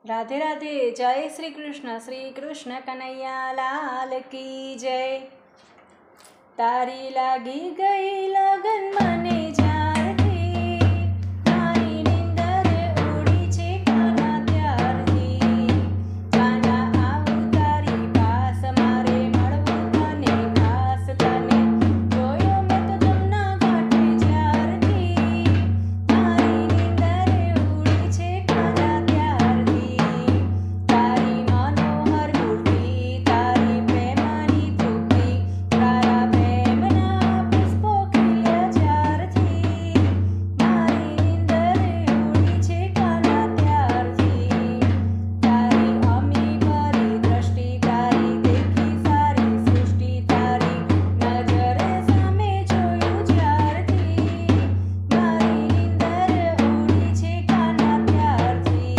राधे राधे। जय श्री कृष्ण कन्हैया लाल की जय। तारी लागी गई लगन मने ज्यारथी, मारी निंदरे उड़ी छे काना त्यारथी। काना आવું તારી પાસ, મારે મળવું તને ખાસ। તને જોયો મેં તો જમના ઘાટે જ્યારથી, મારી નિંદરે ઉડી છે કાના ત્યારથી। તારી મનોહર મૂર્તિ, તારી પ્રેમની તૃપ્તિ, તારા પ્રેમના પુષ્પો ખીલ્યા જ્યારથી, મારી નિંદરે ઉડી છે કાના ત્યારથી। તારી અમી ભરી દ્રષ્ટિ, તારી દેખી સારી સૃષ્ટિ, તારી નજરે સામે જોયું જ્યારથી, મારી નિંદરે ઉડી છે કાના ત્યારથી।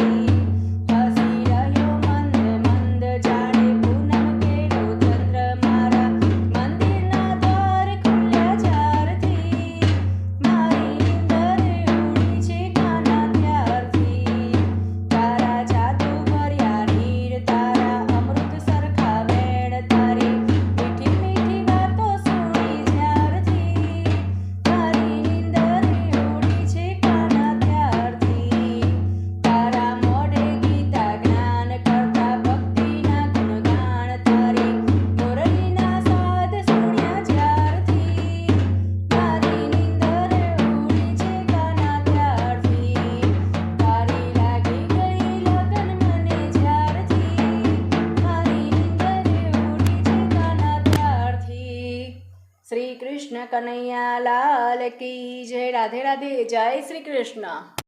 હસી રહ્યો મંદ મંદ, જાણે પૂનમ કેળો ચંદ્ર, મારા મંદિરના દ્વાર ખુલ્યા જ્યારથી, મારી નિંદરે ઉડી છે કાના ત્યારથી। તારા જાદુ ભર્યા નીર, તારા અમૃત સરખા વેણ, તારી મીઠી મીઠી વાતો સુણી જ્યારથી, મારી નિંદરે ઉડી છે કાના ત્યારથી। તારા મોઢે ગીતા જ્ઞાન કરતા ભક્તિના ગુણગાન, તારી મુરલીના સાદ સુણ્યા જ્યારથી, મારી નિંદરે ઉડી છે કાના ત્યારથી। તારી લાગી ગઈ લગન મને જ્યારથી, મારી નિંદરે ઉડી છે કાના ત્યારથી। શ્રી કૃષ્ણ કનૈયા લાલ કી જય। રાધે રાધે। જય શ્રી કૃષ્ણ।